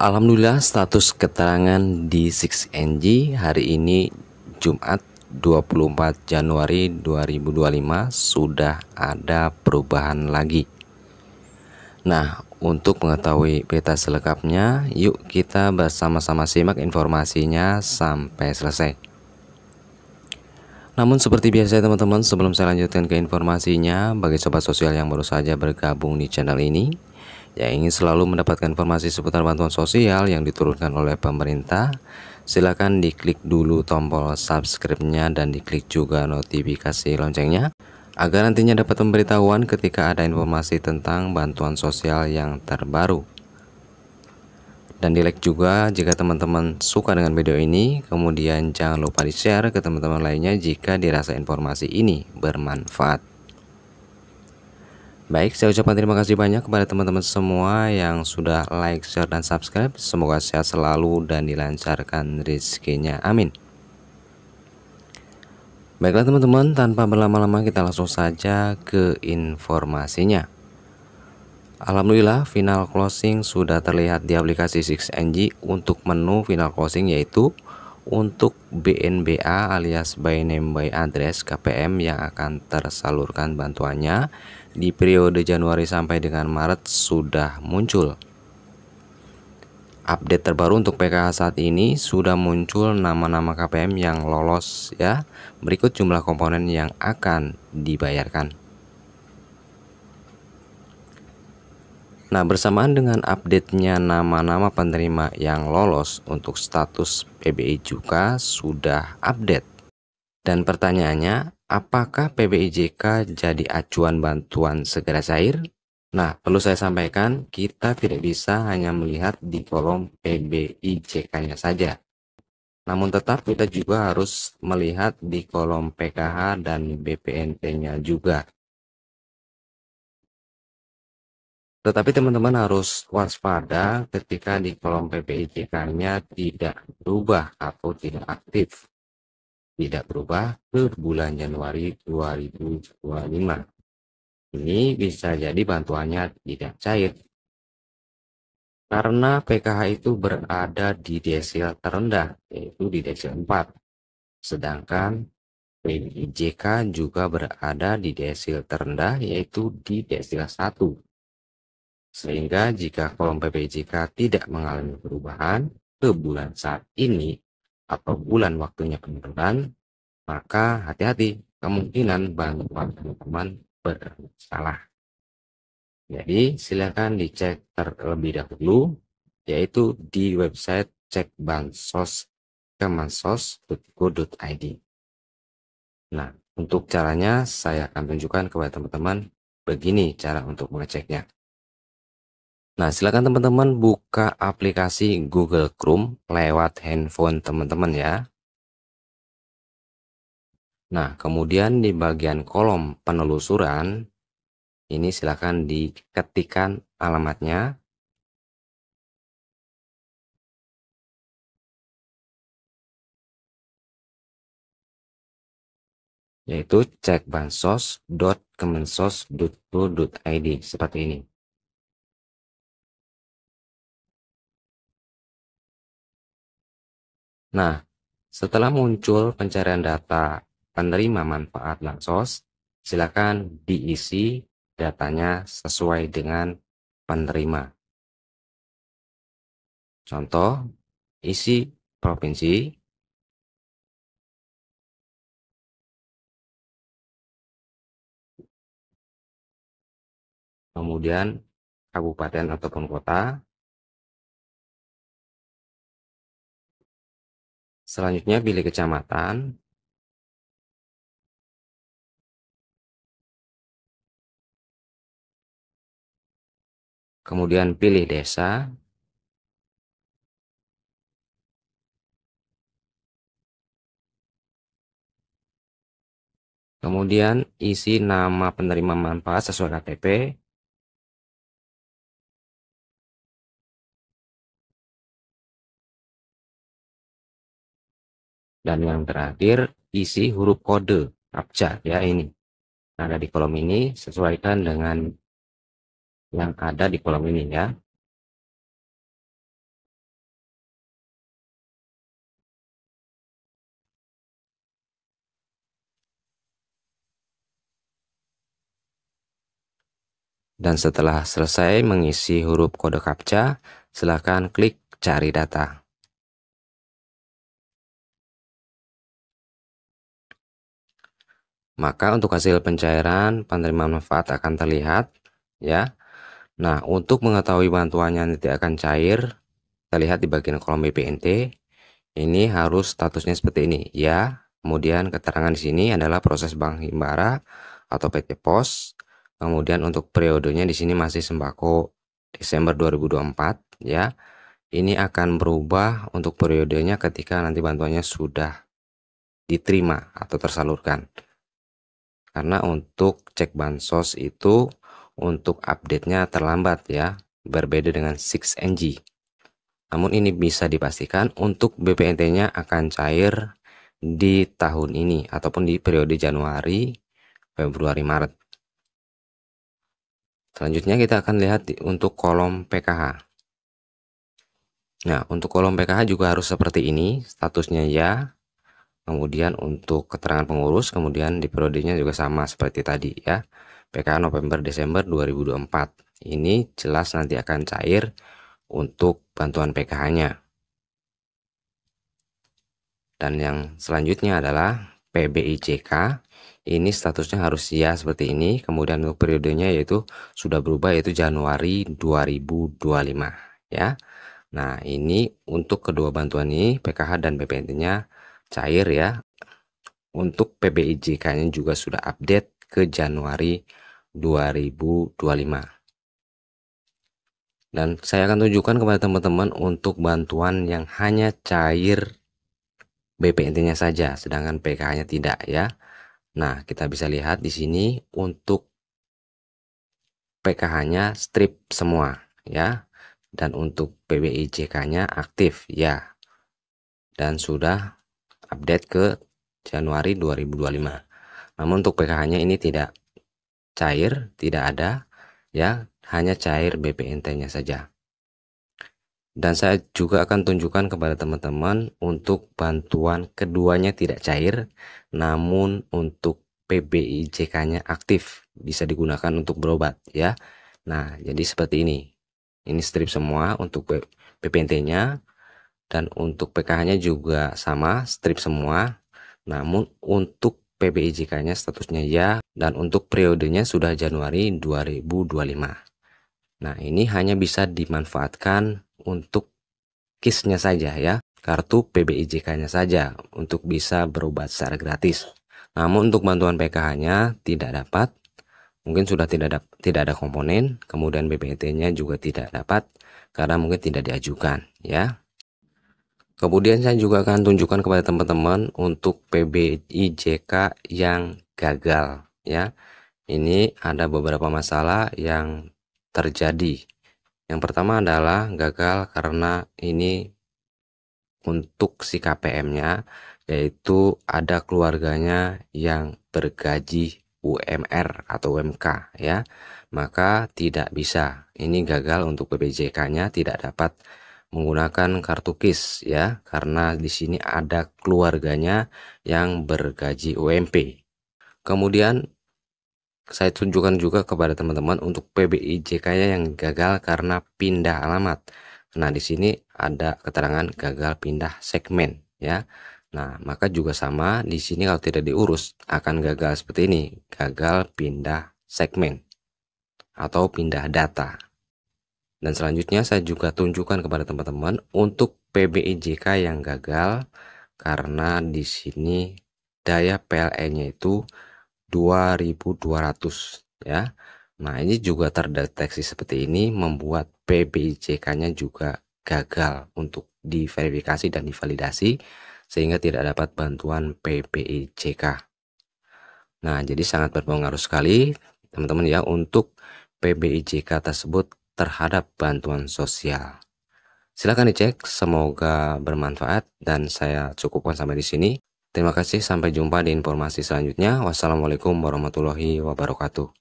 Alhamdulillah, status keterangan di 6NG hari ini Jumat 24 Januari 2025 sudah ada perubahan lagi. Nah, untuk mengetahui peta selengkapnya, yuk kita bersama-sama simak informasinya sampai selesai. Namun seperti biasa teman-teman, sebelum saya lanjutkan ke informasinya, bagi sobat sosial yang baru saja bergabung di channel ini, yang ingin selalu mendapatkan informasi seputar bantuan sosial yang diturunkan oleh pemerintah, silakan diklik dulu tombol subscribe-nya dan diklik juga notifikasi loncengnya, agar nantinya dapat pemberitahuan ketika ada informasi tentang bantuan sosial yang terbaru. Dan di like juga jika teman-teman suka dengan video ini, kemudian jangan lupa di share ke teman-teman lainnya jika dirasa informasi ini bermanfaat. Baik, saya ucapkan terima kasih banyak kepada teman-teman semua yang sudah like, share, dan subscribe. Semoga sehat selalu dan dilancarkan rezekinya, amin. Baiklah teman-teman, tanpa berlama-lama kita langsung saja ke informasinya. Alhamdulillah, final closing sudah terlihat di aplikasi 6NG untuk menu final closing, yaitu untuk BNBA alias by name by address KPM yang akan tersalurkan bantuannya di periode Januari sampai dengan Maret sudah muncul. Update terbaru untuk PKH saat ini sudah muncul nama-nama KPM yang lolos ya. Berikut jumlah komponen yang akan dibayarkan. Nah, bersamaan dengan update-nya nama-nama penerima yang lolos untuk status PBI juga sudah update. Dan pertanyaannya, apakah PBIJK jadi acuan bantuan segera cair? Nah, perlu saya sampaikan, kita tidak bisa hanya melihat di kolom PBIJK-nya saja. Namun tetap kita juga harus melihat di kolom PKH dan BPNT-nya juga. Tetapi teman-teman harus waspada ketika di kolom PBIJK-nya tidak berubah atau tidak aktif. Tidak berubah ke bulan Januari 2025. Ini bisa jadi bantuannya tidak cair. Karena PKH itu berada di desil terendah, yaitu di desil 4. Sedangkan PBIJK juga berada di desil terendah, yaitu di desil 1. Sehingga jika kolom PBIJK tidak mengalami perubahan ke bulan saat ini atau bulan waktunya penurunan, maka hati-hati, kemungkinan bantuan teman-teman bersalah. Jadi silakan dicek terlebih dahulu, yaitu di website cekbansos.kemensos.go.id. Nah, untuk caranya saya akan tunjukkan kepada teman-teman begini cara untuk mengeceknya. Nah, silakan teman-teman buka aplikasi Google Chrome lewat handphone teman-teman ya. Nah, kemudian di bagian kolom penelusuran, ini silakan diketikkan alamatnya. Yaitu cekbansos.kemensos.go.id seperti ini. Nah, setelah muncul pencarian data penerima manfaat Bansos, silakan diisi datanya sesuai dengan penerima. Contoh, isi provinsi, kemudian kabupaten ataupun kota. Selanjutnya pilih kecamatan. Kemudian pilih desa. Kemudian isi nama penerima manfaat sesuai KTP. Dan yang terakhir, isi huruf kode CAPTCHA ya ini. Ada di kolom ini, sesuaikan dengan yang ada di kolom ini ya. Dan setelah selesai mengisi huruf kode CAPTCHA, silakan klik cari data. Maka untuk hasil pencairan penerima manfaat akan terlihat ya. Nah, untuk mengetahui bantuannya nanti akan cair, kita lihat di bagian kolom BPNT. Ini harus statusnya seperti ini ya. Kemudian keterangan di sini adalah proses Bank Himbara atau PT Pos. Kemudian untuk periodenya di sini masih sembako Desember 2024 ya. Ini akan berubah untuk periodenya ketika nanti bantuannya sudah diterima atau tersalurkan. Karena untuk cek bansos itu untuk update-nya terlambat ya, berbeda dengan 6NG. Namun ini bisa dipastikan untuk BPNT-nya akan cair di tahun ini ataupun di periode Januari, Februari, Maret. Selanjutnya kita akan lihat untuk kolom PKH. Nah, untuk kolom PKH juga harus seperti ini, statusnya ya. Kemudian untuk keterangan pengurus, kemudian di periodenya juga sama seperti tadi ya. PKH November Desember 2024. Ini jelas nanti akan cair untuk bantuan PKH-nya. Dan yang selanjutnya adalah PBIJK. Ini statusnya harus ya seperti ini. Kemudian untuk periodenya yaitu sudah berubah yaitu Januari 2025 ya. Nah, ini untuk kedua bantuan ini PKH dan BPNT-nya cair ya. Untuk PBIJK-nya juga sudah update ke Januari 2025. Dan saya akan tunjukkan kepada teman-teman untuk bantuan yang hanya cair BPNT-nya saja, sedangkan PKH-nya tidak ya. Nah, kita bisa lihat di sini untuk PKH-nya strip semua ya. Dan untuk PBIJK-nya aktif ya. Dan sudah update ke Januari 2025. Namun untuk PKH-nya ini tidak cair, tidak ada ya, hanya cair BPNT-nya saja. Dan saya juga akan tunjukkan kepada teman-teman untuk bantuan keduanya tidak cair, namun untuk PBIJK-nya aktif, bisa digunakan untuk berobat ya. Nah, jadi seperti ini. Ini strip semua untuk BPNT-nya, dan untuk PKH-nya juga sama, strip semua. Namun untuk PBIJK-nya statusnya ya, dan untuk periodenya sudah Januari 2025. Nah, ini hanya bisa dimanfaatkan untuk KIS-nya saja ya, kartu PBIJK-nya saja untuk bisa berobat secara gratis. Namun untuk bantuan PKH-nya tidak dapat, mungkin sudah tidak ada komponen, kemudian BPNT-nya juga tidak dapat karena mungkin tidak diajukan ya. Kemudian saya juga akan tunjukkan kepada teman-teman untuk PBIJK yang gagal ya. Ini ada beberapa masalah yang terjadi. Yang pertama adalah gagal karena ini untuk si KPM-nya, yaitu ada keluarganya yang bergaji UMR atau UMK ya. Maka tidak bisa. Ini gagal untuk PBIJK-nya, tidak dapat menggunakan kartu KIS ya, karena di sini ada keluarganya yang bergaji UMP. Kemudian saya tunjukkan juga kepada teman-teman untuk PBIJK-nya yang gagal karena pindah alamat. Nah, di sini ada keterangan gagal pindah segmen ya. Nah, maka juga sama di sini kalau tidak diurus akan gagal seperti ini, gagal pindah segmen atau pindah data. Dan selanjutnya saya juga tunjukkan kepada teman-teman untuk PBIJK yang gagal karena di sini daya PLN-nya itu 2200 ya. Nah, ini juga terdeteksi seperti ini, membuat PBIJK-nya juga gagal untuk diverifikasi dan divalidasi sehingga tidak dapat bantuan PBIJK. Nah, jadi sangat berpengaruh sekali teman-teman ya untuk PBIJK tersebut terhadap bantuan sosial. Silahkan dicek, semoga bermanfaat dan saya cukupkan sampai di sini. Terima kasih, sampai jumpa di informasi selanjutnya. Wassalamualaikum warahmatullahi wabarakatuh.